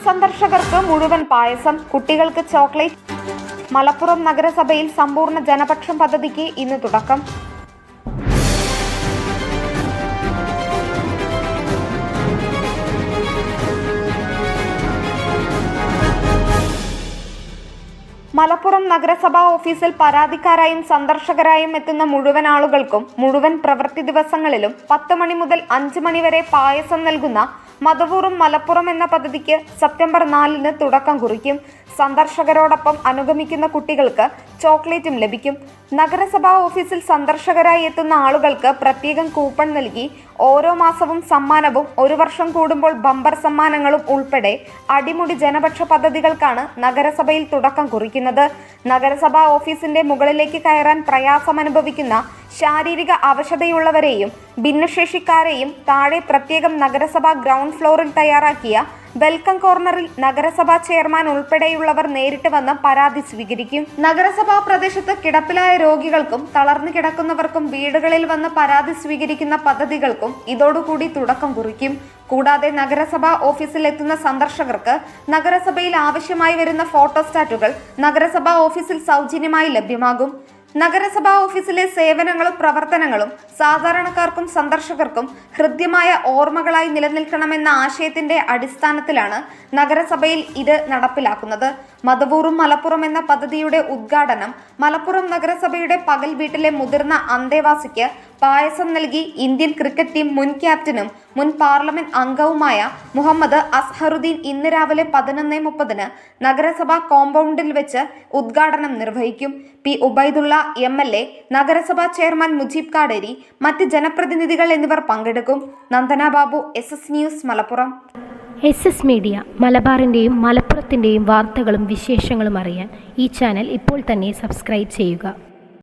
സന്ദർശകർക്ക് മുഴുവൻ പായസം, കുട്ടികൾക്ക് ചോക്ലേറ്റ്. മലപ്പുറം നഗരസഭയിൽ സമ്പൂർണ്ണ ജനപക്ഷം പദ്ധതിക്ക് ഇന്ന് തുടക്കം. മലപ്പുറം നഗരസഭാ ഓഫീസിൽ പരാതിക്കാരായും സന്ദർശകരായും എത്തുന്ന മുഴുവൻ ആളുകൾക്കും മുഴുവൻ പ്രവൃത്തി ദിവസങ്ങളിലും 10 മണി മുതൽ 5 മണി വരെ പായസം നൽകുന്ന മധുവൂറും മലപ്പുറം എന്ന പദ്ധതിക്ക് സെപ്റ്റംബർ 4-ന് തുടക്കം കുറിക്കും. സന്ദർശകരോടൊപ്പം അനുഗമിക്കുന്ന കുട്ടികൾക്ക് ചോക്ലേറ്റും ലഭിക്കും. നഗരസഭാ ഓഫീസിൽ സന്ദർശകരായി എത്തുന്ന ആളുകൾക്ക് പ്രത്യേകം കൂപ്പൺ നൽകി ഓരോ മാസവും സമ്മാനവും 1 വർഷം കൂടുമ്പോൾ ബമ്പർ സമ്മാനങ്ങളും ഉൾപ്പെടെ അടിമുടി ജനപക്ഷ പദ്ധതികൾക്കാണ് നഗരസഭയിൽ തുടക്കം കുറിക്കുന്നത്. നഗരസഭാ ഓഫീസിന്റെ മുകളിലേക്ക് കയറാൻ പ്രയാസമനുഭവിക്കുന്ന ശാരീരിക അവശതയുള്ളവരെയും ഭിന്നശേഷിക്കാരെയും താഴെ പ്രത്യേകം നഗരസഭാ ഗ്രൗണ്ട് ഫ്ലോറിൽ തയ്യാറാക്കിയ വെൽക്കം കോർണറിൽ നഗരസഭാ ചെയർമാൻ ഉൾപ്പെടെയുള്ളവർ നേരിട്ട് വന്ന് പരാതി സ്വീകരിക്കും. നഗരസഭാ പ്രദേശത്ത് കിടപ്പിലായ രോഗികൾക്കും തളർന്നു കിടക്കുന്നവർക്കും വീടുകളിൽ വന്ന് പരാതി സ്വീകരിക്കുന്ന പദ്ധതികൾക്കും ഇതോടുകൂടി തുടക്കം കുറിക്കും. കൂടാതെ നഗരസഭാ ഓഫീസിൽ എത്തുന്ന സന്ദർശകർക്ക് നഗരസഭയിൽ ആവശ്യമായി വരുന്ന ഫോട്ടോസ്റ്റാറ്റുകൾ നഗരസഭാ ഓഫീസിൽ സൗജന്യമായി ലഭ്യമാകും. നഗരസഭാ ഓഫീസിലെ സേവനങ്ങളും പ്രവർത്തനങ്ങളും സാധാരണക്കാർക്കും സന്ദർശകർക്കും ഹൃദ്യമായ ഓർമ്മകളായി നിലനിൽക്കണമെന്ന ആശയത്തിന്റെ അടിസ്ഥാനത്തിലാണ് നഗരസഭയിൽ ഇത് നടപ്പിലാക്കുന്നത്. മധുവൂറും മലപ്പുറം എന്ന പദ്ധതിയുടെ ഉദ്ഘാടനം മലപ്പുറം നഗരസഭയുടെ പകൽ വീട്ടിലെ മുതിർന്ന അന്തേവാസിക്ക് പായസം നൽകി ഇന്ത്യൻ ക്രിക്കറ്റ് ടീം മുൻ ക്യാപ്റ്റനും മുൻ പാർലമെന്റ് അംഗവുമായ മുഹമ്മദ് അസ്ഹറുദ്ദീൻ ഇന്ന് രാവിലെ 11:30 നഗരസഭാ കോമ്പൗണ്ടിൽ വെച്ച് ഉദ്ഘാടനം നിർവഹിക്കും. പി ഉബൈദുള്ള MLA, നഗരസഭാ ചെയർമാൻ മുജീബ് കാടേരി, മറ്റ് ജനപ്രതിനിധികൾ എന്നിവർ പങ്കെടുക്കും. Nandana Babu, SS news, Malappuram. SS media മലബാറിൻ്റെയും മലപ്പുറത്തിൻ്റെയും വാർത്തകളും വിശേഷങ്ങളും അറിയാൻ ഈ ചാനൽ ഇപ്പോൾ തന്നെ സബ്സ്ക്രൈബ് ചെയ്യുക.